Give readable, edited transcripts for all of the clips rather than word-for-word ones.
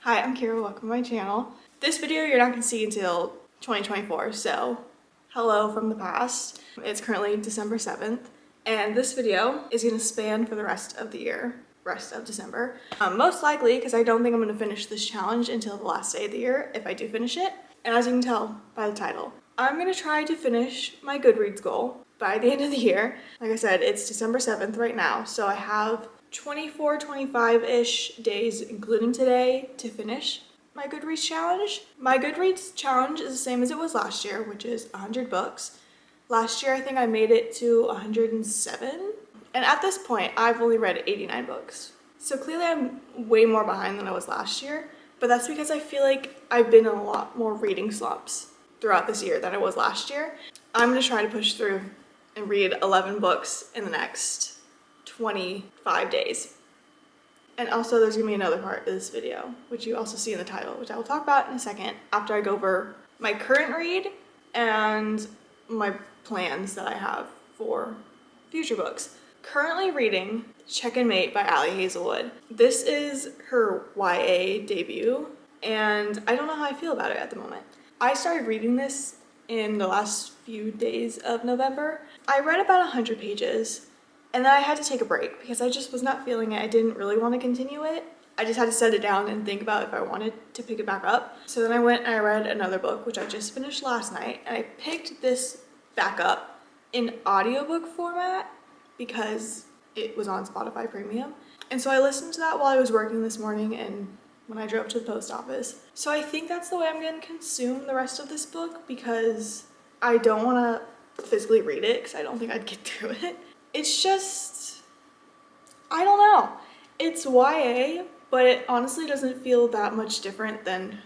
Hi, I'm Kira, welcome to my channel. This video you're not going to see until 2024, so hello from the past. It's currently December 7th, and this video is going to span for the rest of the year, rest of December. Most likely, because I don't think I'm going to finish this challenge until the last day of the year, if I do finish it. And as you can tell by the title, I'm going to try to finish my Goodreads goal by the end of the year. Like I said, it's December 7th right now, so I have 24, 25-ish days, including today, to finish my Goodreads challenge. My Goodreads challenge is the same as it was last year, which is 100 books. Last year, I think I made it to 107. And at this point, I've only read 89 books. So clearly I'm way more behind than I was last year, but that's because I feel like I've been in a lot more reading slumps throughout this year than I was last year. I'm gonna try to push through and read 11 books in the next 25 days. And also there's gonna be another part of this video, which you also see in the title, which I will talk about in a second after I go over my current read and my plans that I have for future books. Currently reading Check and Mate by Ali Hazelwood. This is her YA debut, and I don't know how I feel about it at the moment. I started reading this in the last few days of November. I read about 100 pages, and then I had to take a break because I just was not feeling it. I didn't really want to continue it. I just had to set it down and think about if I wanted to pick it back up. So then I went and I read another book, which I just finished last night, and I picked this back up in audiobook format because it was on Spotify Premium. And so I listened to that while I was working this morning and when I drove to the post office. So I think that's the way I'm going to consume the rest of this book because I don't want to physically read it because I don't think I'd get through it. It's just, I don't know. It's YA, but it honestly doesn't feel that much different than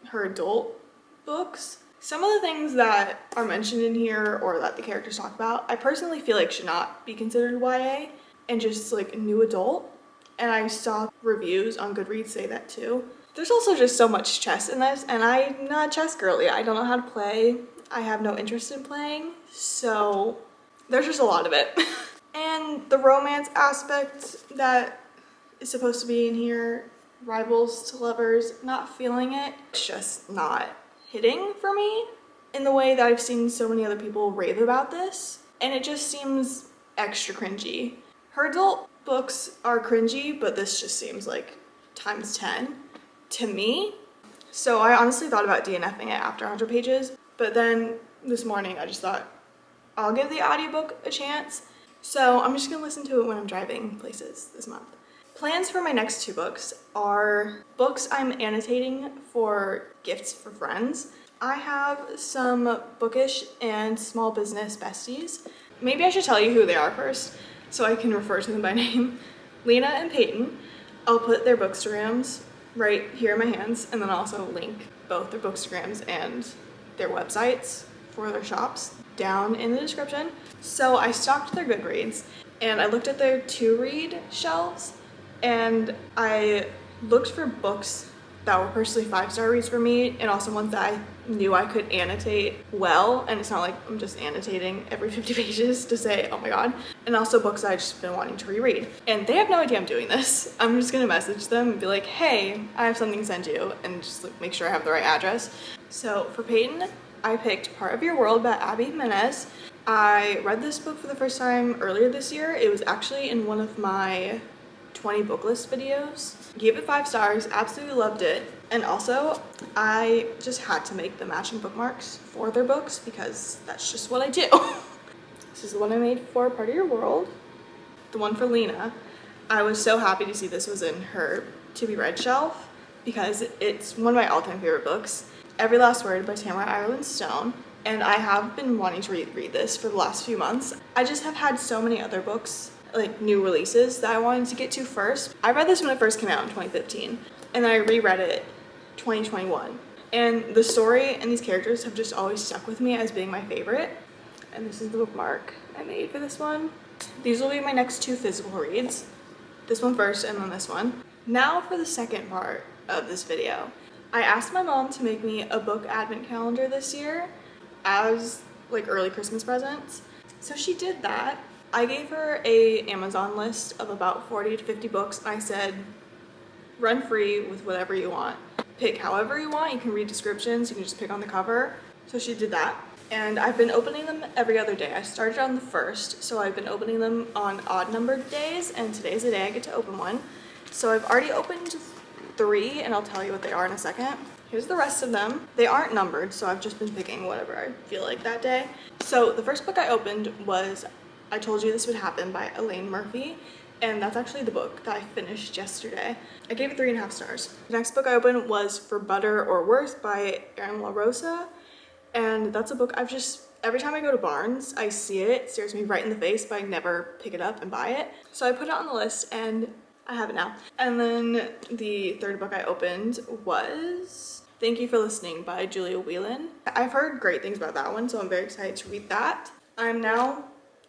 her adult books. Some of the things that are mentioned in here or that the characters talk about, I personally feel like should not be considered YA and just like new adult. And I saw reviews on Goodreads say that too. There's also just so much chess in this, and I'm not a chess girly. I don't know how to play. I have no interest in playing, so there's just a lot of it. And the romance aspect that is supposed to be in here, rivals to lovers, not feeling it. It's just not hitting for me in the way that I've seen so many other people rave about this. And it just seems extra cringy. Her adult books are cringy, but this just seems like times 10 to me. So I honestly thought about DNFing it after 100 pages, but then this morning I just thought, I'll give the audiobook a chance. So I'm just gonna listen to it when I'm driving places this month. Plans for my next two books are books I'm annotating for gifts for friends. I have some bookish and small business besties. Maybe I should tell you who they are first so I can refer to them by name. Leena and Payton. I'll put their bookstagrams right here in my hands, and then I'll also link both their bookstagrams and their websites for their shops down in the description. So I stalked their Goodreads and I looked at their to-read shelves, and I looked for books that were personally 5-star reads for me and also ones that I knew I could annotate well, and it's not like I'm just annotating every 50 pages to say oh my god, and also books that I've just been wanting to reread. And they have no idea I'm doing this. I'm just gonna message them and be like, hey, I have something to send you, and just like make sure I have the right address. So for Payton, I picked Part of Your World by Abby Jimenez. I read this book for the first time earlier this year. It was actually in one of my 20 book list videos. Gave it 5 stars, absolutely loved it. And also, I just had to make the matching bookmarks for their books because that's just what I do. This is the one I made for Part of Your World. The one for Leena. I was so happy to see this was in her to be read shelf because it's one of my all-time favorite books. Every Last Word by Tamara Ireland Stone. And I have been wanting to read this for the last few months. I just have had so many other books, like new releases, that I wanted to get to first. I read this when it first came out in 2015, and then I reread it 2021. And the story and these characters have just always stuck with me as being my favorite. And this is the bookmark I made for this one. These will be my next two physical reads. This one first and then this one. Now for the second part of this video. I asked my mom to make me a book advent calendar this year as like early Christmas presents. So she did that. I gave her a Amazon list of about 40 to 50 books, and I said, run free with whatever you want. pick however you want. You can read descriptions, you can just pick on the cover. So she did that. And I've been opening them every other day. I started on the 1st, so I've been opening them on odd numbered days, and today's the day I get to open one. So I've already opened 3, and I'll tell you what they are in a second. Here's the rest of them. They aren't numbered, so I've just been picking whatever I feel like that day. So the first book I opened was I Told You This Would Happen by Elaine Murphy, and that's actually the book that I finished yesterday. I gave it 3.5 stars. The next book I opened was For Better or Worse by Erin La Rosa, and that's a book I've just, every time I go to Barnes, I see it, it stares me right in the face, but I never pick it up and buy it. So I put it on the list and I have it now. And then the third book I opened was Thank You for Listening by Julia Whelan. I've heard great things about that one, so I'm very excited to read that. I'm now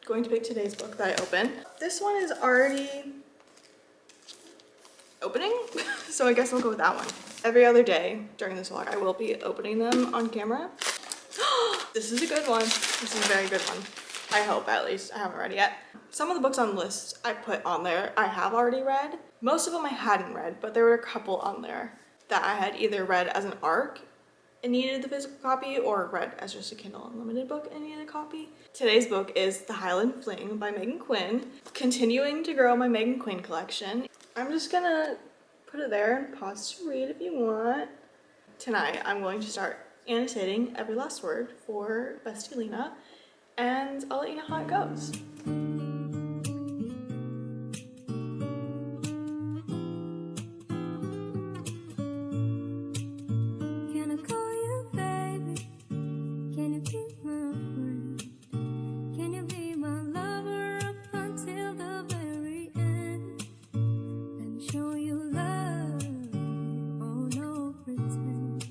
going to pick today's book that I opened. This one is already opening, so I guess I'll go with that one. Every other day during this vlog, I will be opening them on camera. This is a good one. This is a very good one. I hope, at least. I haven't read it yet. Some of the books on the list I put on there I have already read. Most of them I hadn't read, but there were a couple on there that I had either read as an ARC and needed the physical copy, or read as just a Kindle Unlimited book and needed a copy. Today's book is The Highland Fling by Megan Quinn. Continuing to grow my Megan Quinn collection. I'm just gonna put it there and pause to read if you want. Tonight I'm going to start annotating every last word for bestie Leena, and I'll let you know how it goes. Can I call you baby? Can you be my friend? Can you be my lover up until the very end? Let me show you love, oh no pretend.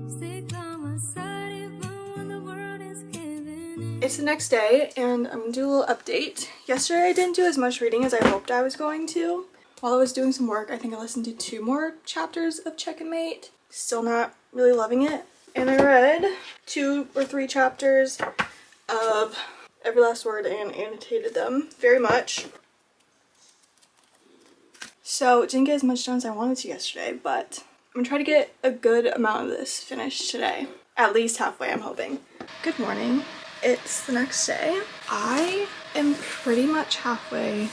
Stick by my side even when the world is giving in. It's the next day and I'm gonna do a little update. Yesterday I didn't do as much reading as I hoped I was going to. While I was doing some work, I think I listened to 2 more chapters of Checkmate. Still not really loving it. And I read 2 or 3 chapters of Every Last Word and annotated them very much. So it didn't get as much done as I wanted to yesterday, but I'm gonna try to get a good amount of this finished today. At least halfway, I'm hoping. Good morning. It's the next day. I am pretty much halfway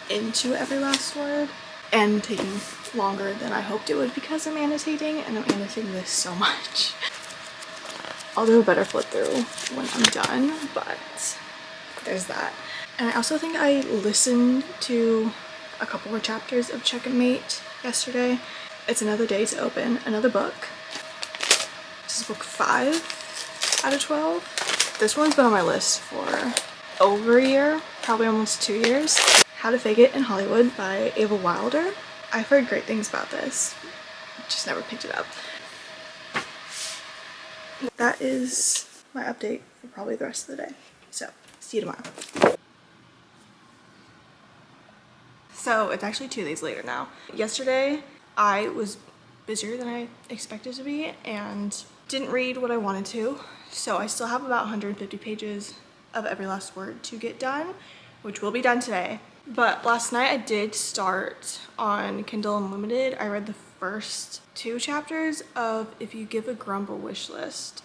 into Every Last Word and taking longer than I hoped it would because I'm annotating, and I'm annotating this so much. I'll do a better flip through when I'm done, but there's that. And I also think I listened to a couple more chapters of Checkmate yesterday. It's another day to open another book. This is book 5 out of 12. This one's been on my list for over a year, probably almost 2 years. How to Fake It in Hollywood by Ava Wilder. I've heard great things about this, just never picked it up. That is my update for probably the rest of the day. So, see you tomorrow. So, it's actually 2 days later now. Yesterday, I was busier than I expected to be and didn't read what I wanted to. So, I still have about 150 pages of Every Last Word to get done, which will be done today. But last night I did start on Kindle Unlimited. I read the first 2 chapters of If You Give a Grump a Wish List.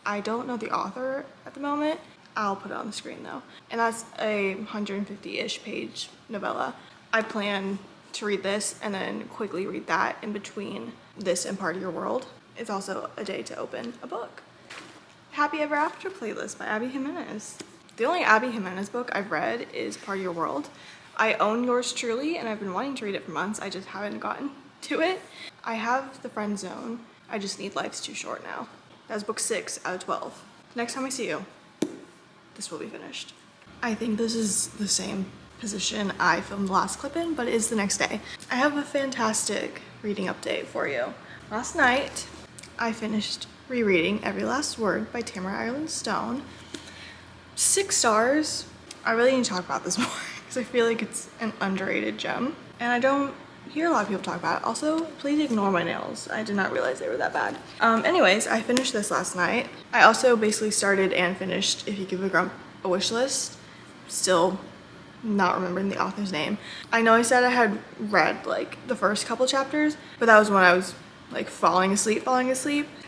I don't know the author at the moment. I'll put it on the screen though. And that's a 150-ish page novella. I plan to read this and then quickly read that in between this and Part of Your World. It's also a day to open a book. Happy Ever After playlist by Abby Jimenez. The only Abby Jimenez book I've read is Part of Your World. I own Yours Truly and I've been wanting to read it for months. I just haven't gotten to it. I have The Friend Zone. I just need Life's Too Short now. That's book 6 out of 12. Next time I see you, this will be finished. I think this is the same position I filmed the last clip in, but it is the next day. I have a fantastic reading update for you. Last night, I finished rereading Every Last Word by Tamara Ireland Stone. 6 stars. I really need to talk about this more because I feel like it's an underrated gem and I don't hear a lot of people talk about it. Also, please ignore my nails. I did not realize they were that bad. Anyways, I finished this last night. I also basically started and finished If You Give a Grump a Wish List. Still not remembering the author's name. I know I said I had read like the first couple chapters, but that was when I was like falling asleep.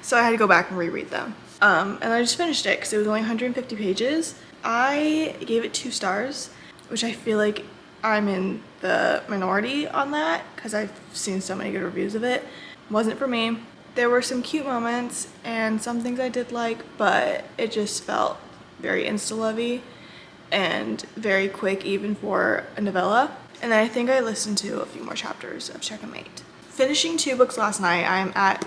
So I had to go back and reread them. And I just finished it because it was only 150 pages. I gave it 2 stars, which I feel like I'm in the minority on that because I've seen so many good reviews of it. Wasn't for me. There were some cute moments and some things I did like, but it just felt very insta-lovey and very quick even for a novella. And then I think I listened to a few more chapters of Checkmate. Finishing 2 books last night, I am at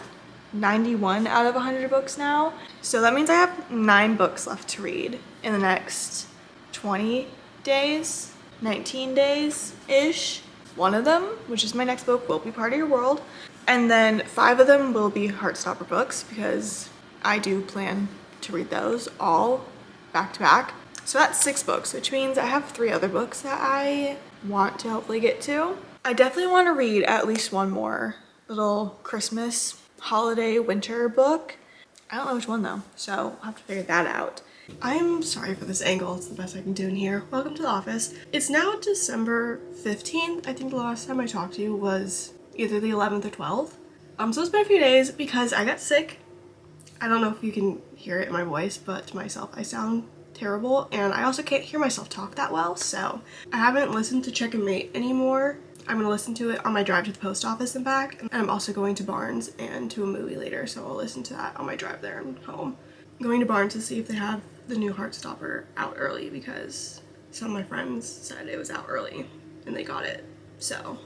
91 out of 100 books now. So that means I have 9 books left to read in the next 20 days, 19 days-ish. One of them, which is my next book, will be Part of Your World. And then 5 of them will be Heartstopper books because I do plan to read those all back to back. So that's 6 books, which means I have 3 other books that I want to hopefully get to. I definitely want to read at least one more little Christmas, holiday, winter book. I don't know which one though, so I'll have to figure that out. I'm sorry for this angle, it's the best I can do in here. Welcome to the office. It's now December 15th. I think the last time I talked to you was either the 11th or 12th. So it's been a few days because I got sick. I don't know if you can hear it in my voice, but to myself I sound terrible, and I also can't hear myself talk that well, so I haven't listened to Checkmate anymore. I'm gonna listen to it on my drive to the post office and back, and I'm also going to Barnes and to a movie later, so I'll listen to that on my drive there and home. I'm going to Barnes to see if they have the new Heartstopper out early because some of my friends said it was out early and they got it, so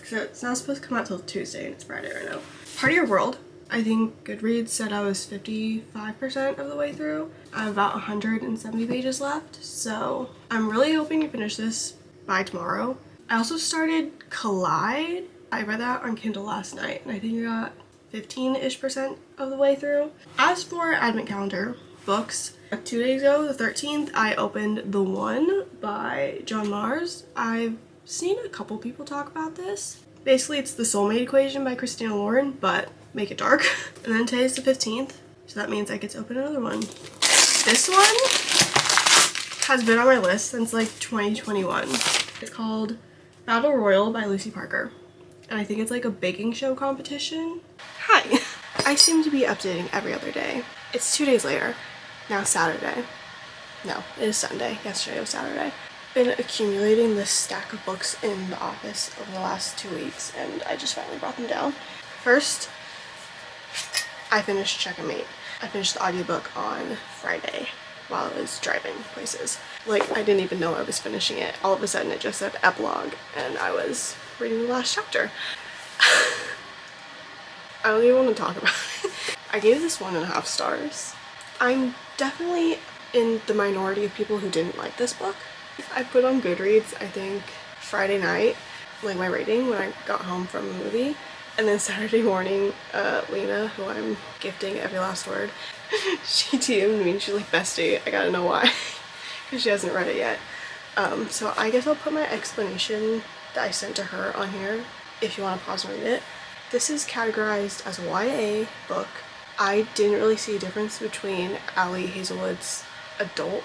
it's not supposed to come out till Tuesday and it's Friday right now. Part of Your World. I think Goodreads said I was 55% of the way through. I have about 170 pages left, so I'm really hoping to finish this by tomorrow. I also started Collide. I read that on Kindle last night, and I think I got 15-ish% of the way through. As for Advent Calendar books, 2 days ago, the 13th, I opened The One by John Mars. I've seen a couple people talk about this. Basically, it's the soulmate equation by Christina Lauren, but make it dark. And then today's the 15th, so that means I get to open another one. This one has been on my list since like 2021. It's called Battle Royal by Lucy Parker, and I think it's like a baking show competition. Hi! I seem to be updating every other day. It's 2 days later. Now Saturday. No, it is Sunday. Yesterday was Saturday. Been accumulating this stack of books in the office over the last 2 weeks, and I just finally brought them down. First, I finished Checkmate. I finished the audiobook on Friday while I was driving places. Like, I didn't even know I was finishing it. All of a sudden it just said epilogue and I was reading the last chapter. I don't even want to talk about it. I gave this 1.5 stars. I'm definitely in the minority of people who didn't like this book. I put on Goodreads, I think Friday night, like my rating when I got home from a movie. And then Saturday morning, Leena, who I'm gifting every last word, she DM'd me and she's like, bestie, I gotta know why, because she hasn't read it yet. So I guess I'll put my explanation that I sent to her on here if you want to pause and read it. This is categorized as a YA book. I didn't really see a difference between Ali Hazelwood's adult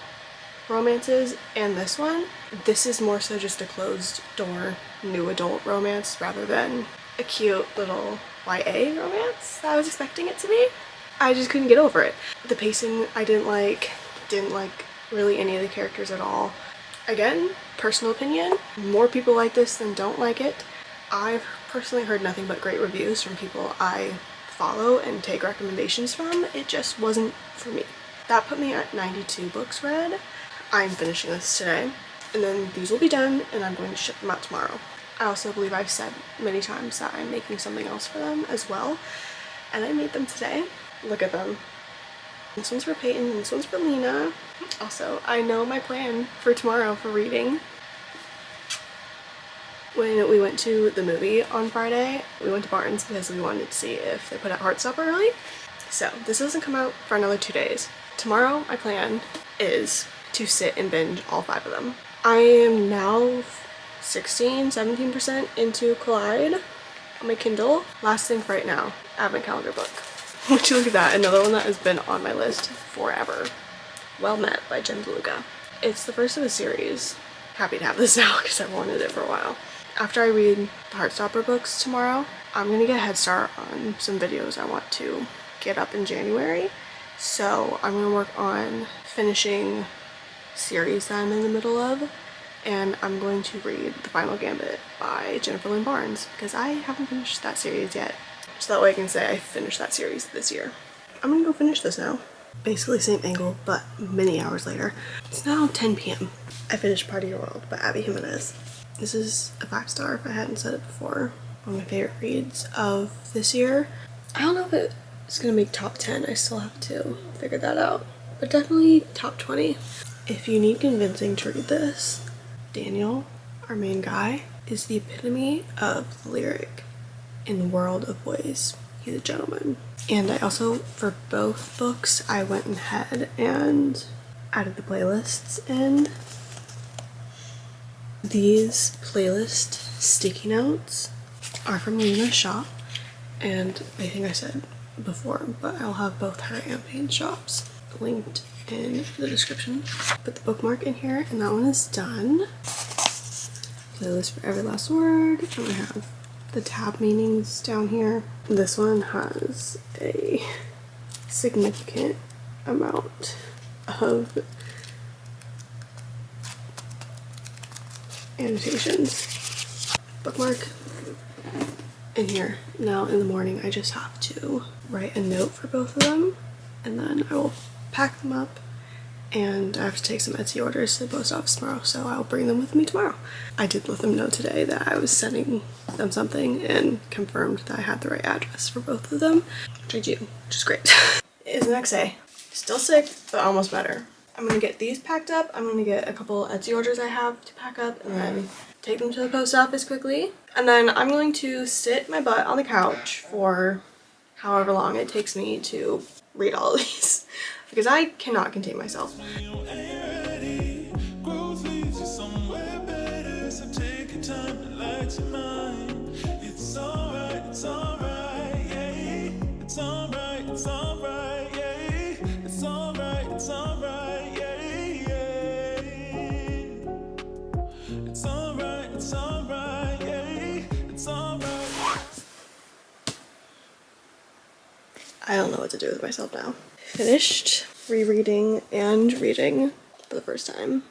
romances and this one. This is more so just a closed door new adult romance rather than a cute little YA romance that I was expecting it to be. I just couldn't get over it. The pacing I didn't like really any of the characters at all. Again, personal opinion, more people like this than don't like it. I've personally heard nothing but great reviews from people I follow and take recommendations from. It just wasn't for me. That put me at 92 books read. I'm finishing this today, and then these will be done and I'm going to ship them out tomorrow. I also believe I've said many times that I'm making something else for them as well, and I made them today. Look at them. This one's for Payton and this one's for Leena. Also, I know my plan for tomorrow for reading. When we went to the movie on Friday, we went to Barnes because we wanted to see if they put out Heartstopper early. So this doesn't come out for another 2 days. Tomorrow, my plan is to sit and binge all 5 of them. I am now 17% into Collide on my Kindle. Last thing for right now, Advent Calendar book. Would you look at that? Another one that has been on my list forever. Well Met by Jen DeLuca. It's the first of a series. Happy to have this now because I've wanted it for a while. after I read the Heartstopper books tomorrow, I'm gonna get a head start on some videos I want to get up in January. So I'm gonna work on finishing series that I'm in the middle of, and I'm going to read The Final Gambit by Jennifer Lynn Barnes because I haven't finished that series yet. So that way I can say I finished that series this year. I'm gonna go finish this now. Basically same angle, but many hours later. It's now 10 p.m. I finished Part of Your World by Abby Jimenez. This is a 5-star if I hadn't said it before. One of my favorite reads of this year. I don't know if it's gonna make top 10. I still have to figure that out. But definitely top 20. If you need convincing to read this, Daniel, our main guy, is the epitome of the lyric in the world of boys. He's a gentleman. And I also, for both books, I went ahead and added the playlists in. These playlist sticky notes are from Leena's shop, and I think I said before, but I'll have both her and Payton's shops linked in the description. Put the bookmark in here, and that one is done. Playlist for every last word, and I have the tab meanings down here. This one has a significant amount of annotations. Bookmark in here. Now in the morning I just have to write a note for both of them, and then I will pack them up, and I have to take some Etsy orders to the post office tomorrow, so I'll bring them with me tomorrow. I did let them know today that I was sending them something and confirmed that I had the right address for both of them, which I do, which is great. It is the next day. Still sick, but almost better. I'm gonna get these packed up. I'm gonna get a couple Etsy orders I have to pack up and then take them to the post office quickly. And then I'm going to sit my butt on the couch for however long it takes me to read all of these because I cannot contain myself. I don't know what to do with myself now. Finished rereading and reading for the first time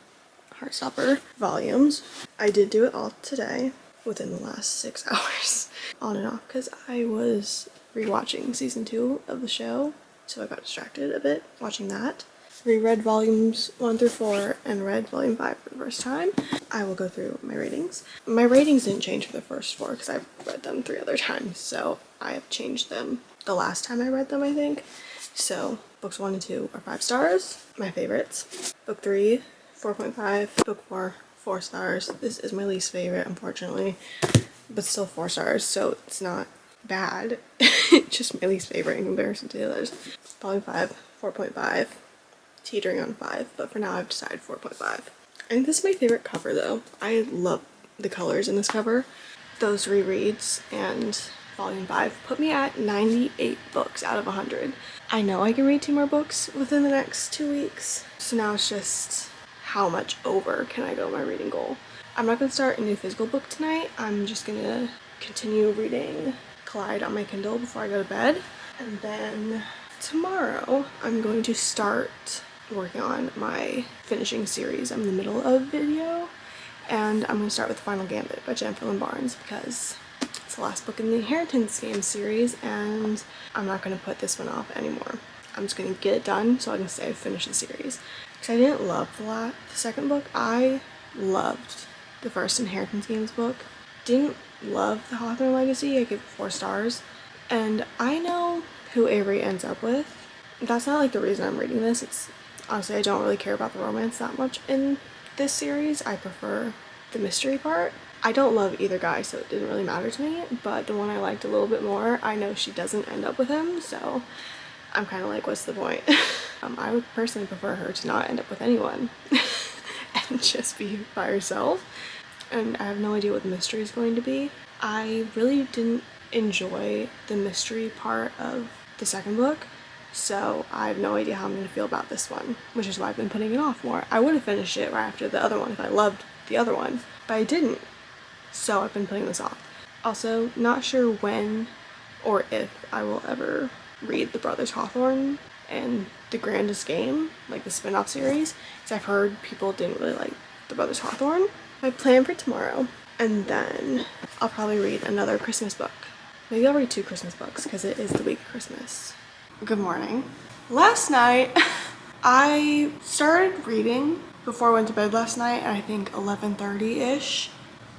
Heartstopper volumes. I did do it all today within the last 6 hours, on and off, because I was rewatching season 2 of the show, so I got distracted a bit watching that. Reread volumes 1 through 4 and read volume 5 for the first time. I will go through my ratings. My ratings didn't change for the first 4 because I've read them 3 other times, so I have changed them the last time I read them, I think. So books 1 and 2 are 5 stars, my favorites. Book 3, 4.5. Book 4, 4 stars. This is my least favorite, unfortunately, but still 4 stars, so it's not bad. Just my least favorite in comparison to the others. Volume 5, 4.5. Teetering on 5, but for now I've decided 4.5. I think this is my favorite cover though. I love the colors in this cover. Those rereads and volume 5 put me at 98 books out of 100. I know I can read 2 more books within the next 2 weeks, so now it's just how much over can I go my reading goal. I'm not going to start a new physical book tonight. I'm just going to continue reading Collide on my Kindle before I go to bed, and then tomorrow I'm going to start working on my finishing series I'm in the middle of video, and I'm going to start with The Final Gambit by Jennifer Lynn Barnes because it's the last book in the Inheritance Game series, and I'm not going to put this one off anymore. I'm just going to get it done so I can say I've finished the series. Because I didn't love the second book. I loved the first Inheritance Games book. Didn't love The Hawthorne Legacy. I give it 4 stars. And I know who Avery ends up with. That's not like the reason I'm reading this. It's honestly, I don't really care about the romance that much in this series. I prefer the mystery part. I don't love either guy, so it didn't really matter to me, but the one I liked a little bit more, I know she doesn't end up with him, so I'm kind of like, what's the point? I would personally prefer her to not end up with anyone and just be by herself, and I have no idea what the mystery is going to be. I really didn't enjoy the mystery part of the second book, so I have no idea how I'm going to feel about this one, which is why I've been putting it off more. I would have finished it right after the other one if I loved the other one, but I didn't. so I've been putting this off. Also, not sure when or if I will ever read The Brothers Hawthorne and The Grandest Game, like the spin-off series, because I've heard people didn't really like The Brothers Hawthorne. My plan for tomorrow, and then I'll probably read another Christmas book. Maybe I'll read 2 Christmas books because it is the week of Christmas. Good morning. Last night, I started reading before I went to bed last night at I think 11:30-ish.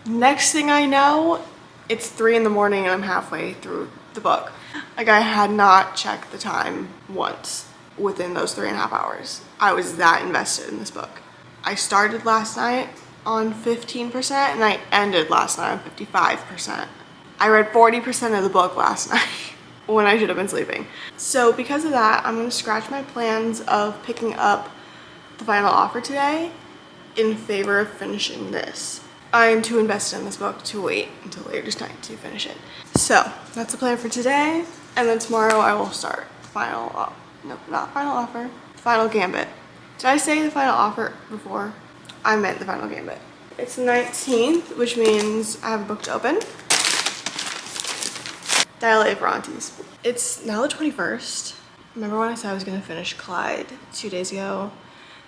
Next thing I know, it's 3 in the morning and I'm halfway through the book. Like, I had not checked the time once within those 3.5 hours. I was that invested in this book. I started last night on 15% and I ended last night on 55%. I read 40% of the book last night when I should have been sleeping. So because of that, I'm gonna scratch my plans of picking up The Final Offer today in favor of finishing this. I am too invested in this book to wait until later tonight to finish it. So that's the plan for today. And then tomorrow I will start The Final Gambit. Did I say The Final Offer before? I meant The Final Gambit. It's the 19th, which means I have a book to open. Dial A for aunties. It's now the 21st. Remember when I said I was gonna finish Clyde 2 days ago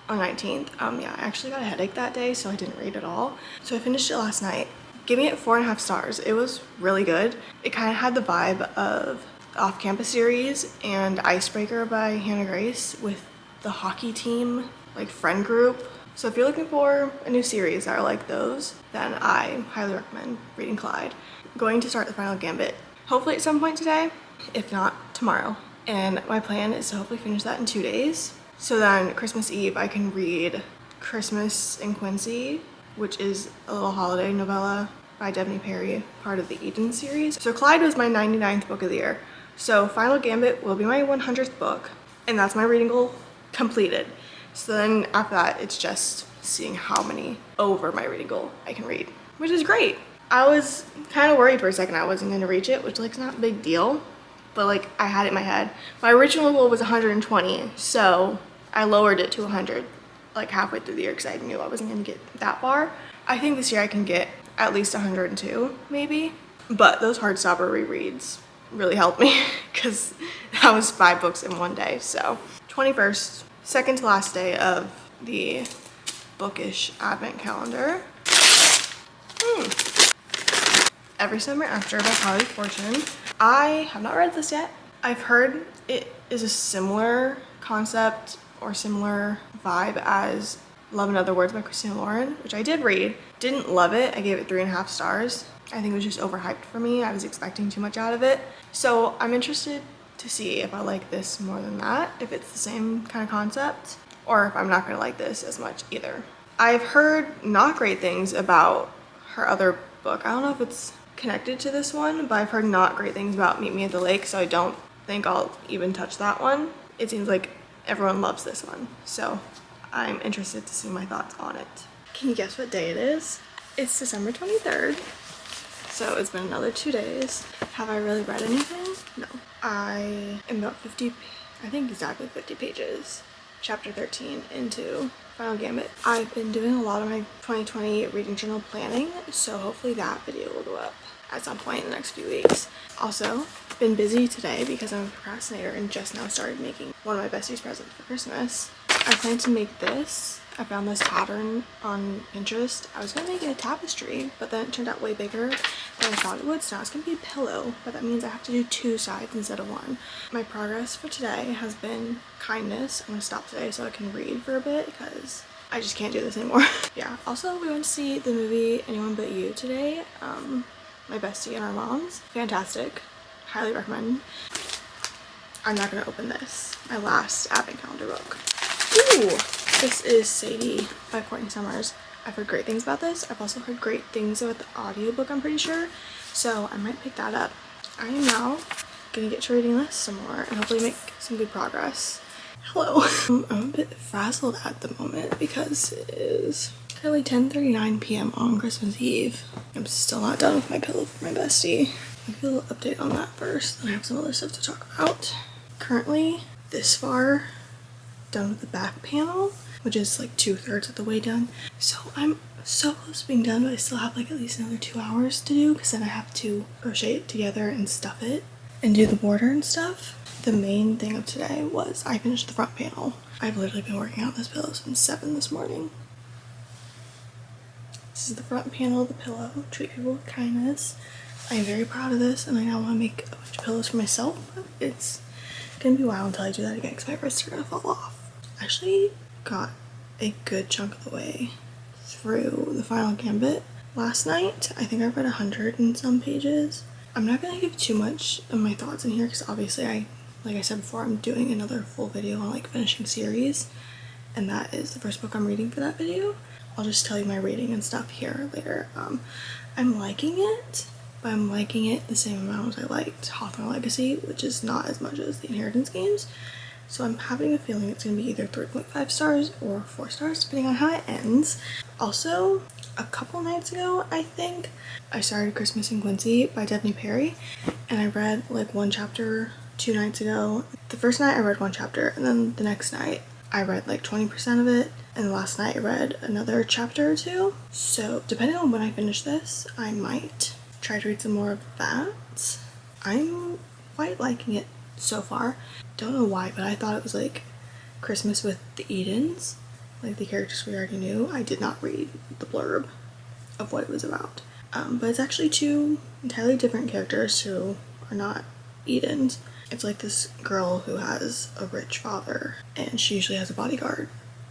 on 19th? Yeah, I actually got a headache that day, so I didn't read it all. So I finished it last night. Giving it 4.5 stars. It was really good. It kind of had the vibe of the Off-Campus series and Icebreaker by Hannah Grace with the hockey team, like friend group. So if you're looking for a new series that are like those, then I highly recommend reading Clyde. I'm going to start The Final Gambit hopefully at some point today, if not tomorrow. And my plan is to hopefully finish that in 2 days. So then Christmas Eve I can read Christmas in Quincy, which is a little holiday novella by Devney Perry, part of the Eden series. So Clyde was my 99th book of the year. So Final Gambit will be my 100th book, and that's my reading goal completed. So then after that, it's just seeing how many over my reading goal I can read, which is great. I was kind of worried for a second I wasn't going to reach it, which like is not a big deal, but like I had it in my head. My original goal was 120, so I lowered it to 100 like halfway through the year because I knew I wasn't going to get that far. I think this year I can get at least 102 maybe, but those Heartstopper rereads really helped me because that was 5 books in one day. So 21st, second to last day of the bookish advent calendar. Every Summer After by Holly Fortune. I have not read this yet. I've heard it is a similar concept or similar vibe as Love and Other Words by Christina Lauren, which I did read. Didn't love it. I gave it 3.5 stars. I think it was just overhyped for me. I was expecting too much out of it. So I'm interested to see if I like this more than that, if it's the same kind of concept, or if I'm not gonna like this as much either. I've heard not great things about her other book. I don't know if it's connected to this one, but I've heard not great things about Meet Me at the Lake, so I don't think I'll even touch that one. It seems like everyone loves this one, so I'm interested to see my thoughts on it. Can you guess what day it is? It's December 23rd, so it's been another 2 days. Have I really read anything? No. I am about 50, I think exactly 50 pages, chapter 13 into Final Gambit. I've been doing a lot of my 2020 reading journal planning, so hopefully that video will go up at some point in the next few weeks. Also, been busy today because I'm a procrastinator and just now started making one of my bestie's presents for Christmas. I plan to make this. I found this pattern on Pinterest. I was gonna make it a tapestry, but then it turned out way bigger than I thought it would, so now it's gonna be a pillow, but that means I have to do 2 sides instead of 1. My progress for today has been kindness. I'm gonna stop today so I can read for a bit because I just can't do this anymore. Yeah, also we went to see the movie Anyone But You today. My bestie and our moms. Fantastic. Highly recommend. I'm not gonna open this. My last advent calendar book. Ooh! This is Sadie by Courtney Summers. I've heard great things about this. I've also heard great things about the audiobook, I'm pretty sure. So I might pick that up. I am now gonna get to reading this some more and hopefully make some good progress. Hello. I'm a bit frazzled at the moment because it is currently 10:39 p.m. on Christmas Eve. I'm still not done with my pillow for my bestie. I'll give a little update on that first, then I have some other stuff to talk about. Currently, this far done with the back panel. which is like 2/3 of the way done. So I'm so close to being done, but I still have like at least another 2 hours to do because then I have to crochet it together and stuff it and do the border and stuff. The main thing of today was I finished the front panel. I've literally been working on this pillow since 7 this morning. This is the front panel of the pillow. Treat people with kindness. I am very proud of this, and I now want to make a bunch of pillows for myself. It's gonna be a while until I do that again because my wrists are gonna fall off. I actually got a good chunk of the way through the final gambit last night. I think I read 100 and some pages. I'm not gonna give too much of my thoughts in here because obviously like I said before, I'm doing another full video on like finishing series, and that is the first book I'm reading for that video. I'll just tell you my rating and stuff here later. I'm liking it, but I'm liking it the same amount as I liked Hawthorne Legacy, which is not as much as the Inheritance games. So I'm having a feeling it's gonna be either 3.5 stars or 4 stars, depending on how it ends. Also, a couple nights ago, I think, I started Christmas in Quincy by Daphne Perry, and I read like one chapter 2 nights ago. The first night I read one chapter, and then the next night I read like 20% of it, and the last night I read another chapter or 2. So depending on when I finish this, I might try to read some more of that. I'm quite liking it so far. Don't know why, but I thought it was like Christmas with the Edens, like the characters we already knew. I did not read the blurb of what it was about, but it's actually 2 entirely different characters who are not Edens. It's like this girl who has a rich father, and she usually has a bodyguard,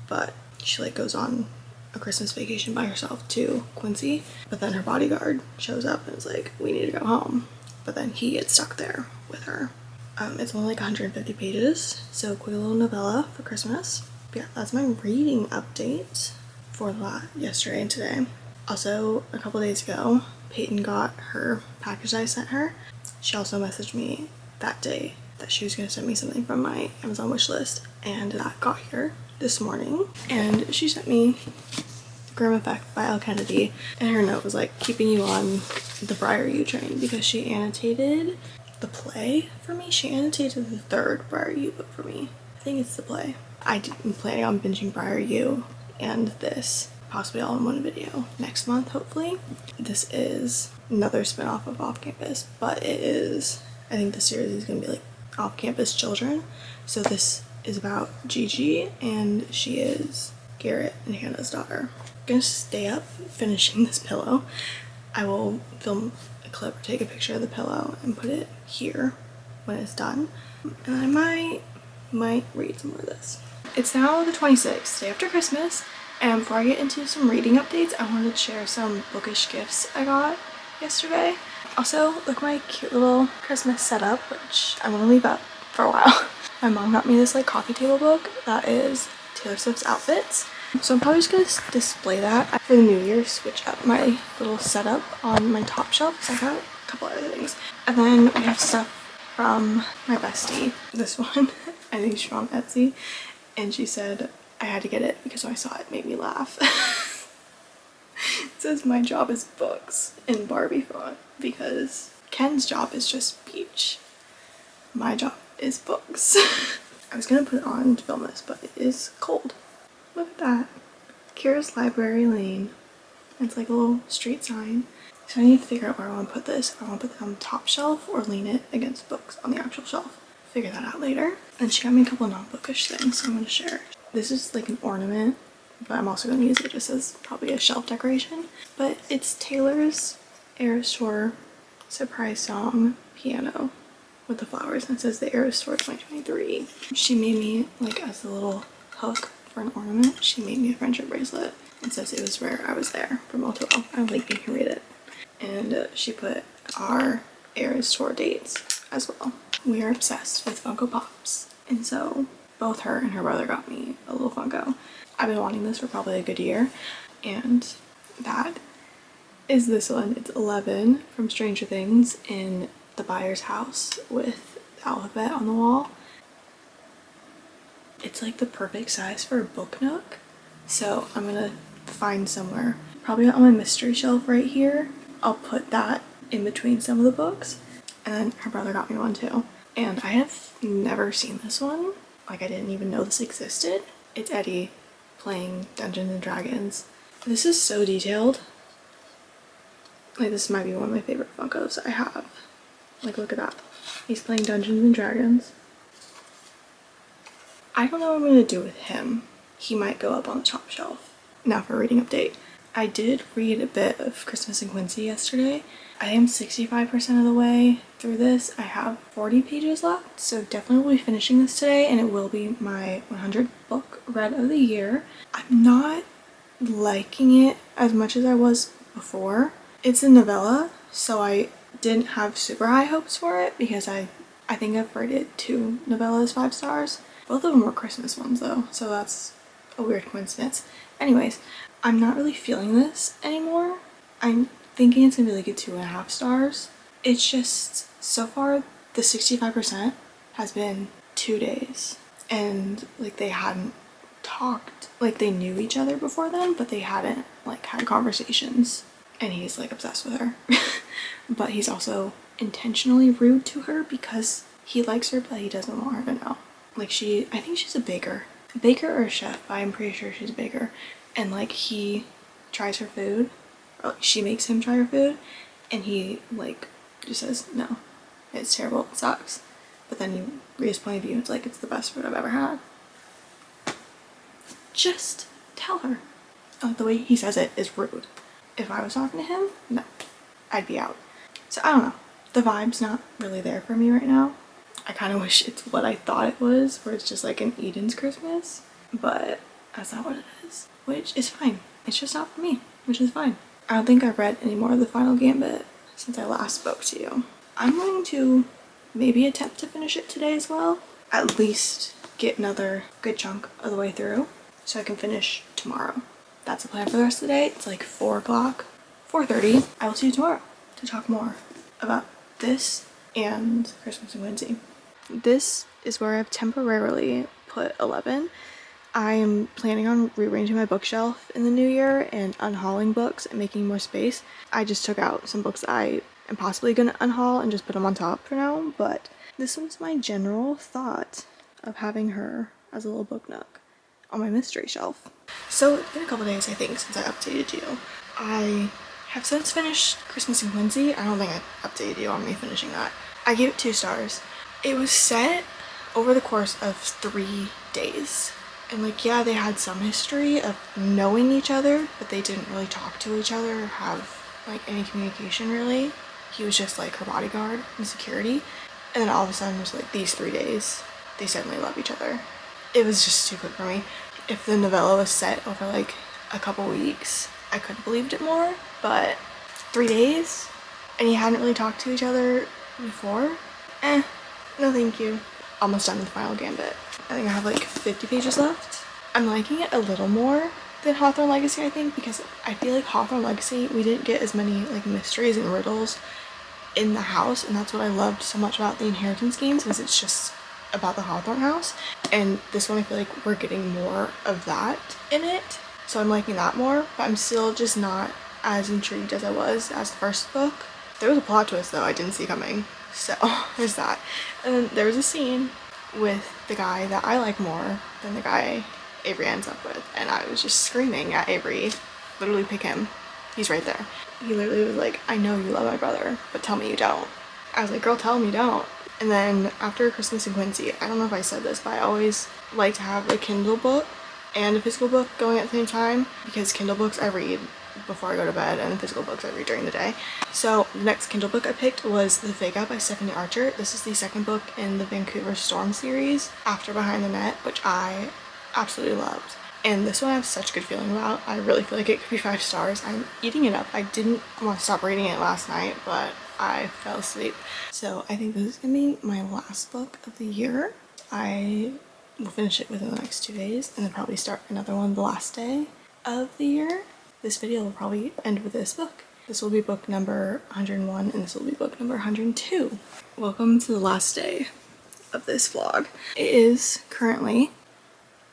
but she like goes on a Christmas vacation by herself to Quincy, but then her bodyguard shows up and is like, we need to go home, but then he gets stuck there with her. It's only like 150 pages, so quick little novella for Christmas. But yeah, that's my reading update for yesterday and today. Also, a couple days ago, Payton got her package that I sent her. She also messaged me that day that she was going to send me something from my Amazon wish list, and that got here this morning. And she sent me Grim Effect by Elle Kennedy, and her note was like, keeping you on the Briar U train, because she annotated the play for me. She annotated the 3rd Briar U book for me. I think it's the play. I'm planning on binging Briar U and this possibly all in one video next month, hopefully. This is another spin-off of Off Campus, but it is, I think the series is gonna be like Off Campus children. So this is about Gigi, and she is Garrett and Hannah's daughter. I'm gonna stay up finishing this pillow. I will film a clip or take a picture of the pillow and put it here when it's done, and I might read some more of this. It's now the 26th, day after Christmas, and before I get into some reading updates, I wanted to share some bookish gifts I got yesterday. Also, look at my cute little Christmas setup, which I'm gonna leave up for a while. My mom got me this like coffee table book that is Taylor Swift's outfits. So I'm probably just gonna display that for the new year, switch up my little setup on my top shelf because I got a couple other things. And then we have stuff from my bestie. This one, I think she's from Etsy, and she said I had to get it because when I saw it, it made me laugh. It says my job is books in Barbie font because Ken's job is just beach. My job is books. I was gonna put it on to film this, but it is cold. Look at that. Kira's Library Lane. It's like a little street sign. So I need to figure out where I want to put this. If I want to put it on the top shelf or lean it against books on the actual shelf. Figure that out later. And she got me a couple non-bookish things, so I'm going to share. This is like an ornament, but I'm also going to use it just as probably a shelf decoration. But it's Taylor's Eras Tour surprise song piano with the flowers, and it says the Eras Tour 2023. She made me, like as a little hook for an ornament, she made me a friendship bracelet. It says it was rare I was there from O2O. I don't think you can read it. And she put our Eras Tour dates as well. We are obsessed with Funko Pops, and so both her and her brother got me a little Funko. I've been wanting this for probably a good year, and that is this one. It's 11 from Stranger Things in the buyer's house with the alphabet on the wall. It's like the perfect size for a book nook, so I'm gonna find somewhere, probably on my mystery shelf right here. I'll put that in between some of the books. And then her brother got me one too. And I have never seen this one. Like, I didn't even know this existed. It's Eddie playing Dungeons and Dragons. This is so detailed. Like, this might be one of my favorite Funkos I have. Like, look at that. He's playing Dungeons and Dragons. I don't know what I'm going to do with him. He might go up on the top shelf. Now for a reading update. I did read a bit of Christmas in Quincy yesterday. I am 65% of the way through this. I have 40 pages left, so definitely will be finishing this today, and it will be my 100th book read of the year. I'm not liking it as much as I was before. It's a novella, so I didn't have super high hopes for it because I think I've rated 2 novellas 5 stars. Both of them were Christmas ones though, so that's a weird coincidence. Anyways, I'm not really feeling this anymore. I'm thinking it's gonna be like a 2.5 stars. It's just, so far, the 65% has been 2 days. And like they hadn't talked, like they knew each other before then, but they hadn't like had conversations. And he's like obsessed with her. But he's also intentionally rude to her because he likes her, but he doesn't want her to know. Like I think she's a baker. A baker or a chef, but I'm pretty sure she's a baker. And like he tries her food, or like she makes him try her food, and he like just says no, it's terrible, it sucks. But then you read his point of view, it's like it's the best food I've ever had. Just tell her. Oh, the way he says it is rude. If I was talking to him, no, I'd be out. So I don't know, the vibe's not really there for me right now. I kind of wish it's what I thought it was, where it's just like an Eden's Christmas, but that's not what it is, which is fine. It's just not for me, which is fine. I don't think I've read any more of the Final Gambit since I last spoke to you. I'm going to maybe attempt to finish it today as well. At least get another good chunk of the way through so I can finish tomorrow. That's the plan for the rest of the day. It's like 4 o'clock, 4:30. I will see you tomorrow to talk more about this and Christmas in Quincy. This is where I've temporarily put 11. I'm planning on rearranging my bookshelf in the new year and unhauling books and making more space. I just took out some books I am possibly going to unhaul and just put them on top for now, but this was my general thought of having her as a little book nook on my mystery shelf. So it's been a couple days, I think, since I updated you. I have since finished Christmas in Quincy. I don't think I updated you on me finishing that. I gave it 2 stars. It was set over the course of 3 days. And like, yeah, they had some history of knowing each other, but they didn't really talk to each other or have like any communication really. He was just like her bodyguard and security. And then all of a sudden, just like these 3 days, they suddenly love each other. It was just too quick for me. If the novella was set over like a couple weeks, I could have believed it more, but 3 days and you hadn't really talked to each other before? No thank you. Almost done with Final Gambit. I think I have like 50 pages left. I'm liking it a little more than Hawthorne Legacy, I think, because I feel like Hawthorne Legacy, we didn't get as many like mysteries and riddles in the house, and that's what I loved so much about the inheritance games, is it's just about the Hawthorne house. And this one, I feel like we're getting more of that in it, so I'm liking that more, but I'm still just not as intrigued as I was as the first book. There was a plot twist though I didn't see coming, so there's that. And then there was a scene with the guy that I like more than the guy Avery ends up with, and I was just screaming at Avery, literally pick him, he's right there. He literally was like, I know you love my brother, but tell me you don't. I was like, girl, tell me you don't. And then after Christmas in Quincy, I don't know if I said this, but I always like to have a Kindle book and a physical book going at the same time, because Kindle books I read before I go to bed and the physical books I read during the day. So the next Kindle book I picked was The Fake Out by Stephanie Archer. This is the second book in the Vancouver Storm series after Behind the Net, which I absolutely loved. And this one I have such a good feeling about. I really feel like it could be 5 stars. I'm eating it up. I didn't want to stop reading it last night, but I fell asleep. So I think this is gonna be my last book of the year. I will finish it within the next 2 days and then probably start another one the last day of the year. This video will probably end with this book. This will be book number 101 and this will be book number 102. Welcome to the last day of this vlog. It is currently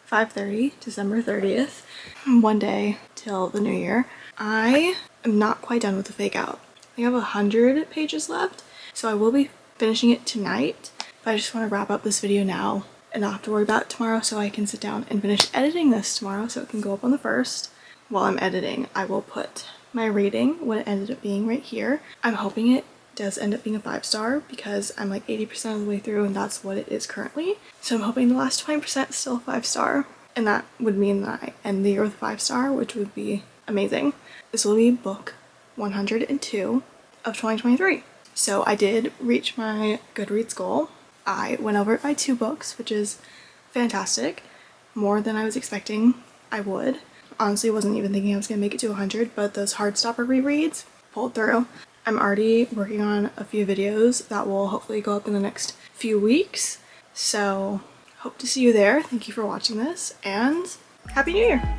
5:30, December 30th, one day till the new year. I am not quite done with The Fake Out. I think I have 100 pages left, so I will be finishing it tonight, but I just want to wrap up this video now and not have to worry about it tomorrow, so I can sit down and finish editing this tomorrow so it can go up on the 1st. While I'm editing, I will put my rating, what it ended up being right here. I'm hoping it does end up being a 5-star because I'm like 80% of the way through and that's what it is currently. So I'm hoping the last 20% is still a 5-star, and that would mean that I end the year with a 5-star, which would be amazing. This will be book 102 of 2023. So I did reach my Goodreads goal. I went over it by 2 books, which is fantastic. More than I was expecting I would. Honestly, wasn't even thinking I was gonna make it to 100, but those Heartstopper rereads pulled through. I'm already working on a few videos that will hopefully go up in the next few weeks. So hope to see you there. Thank you for watching this, and Happy New Year!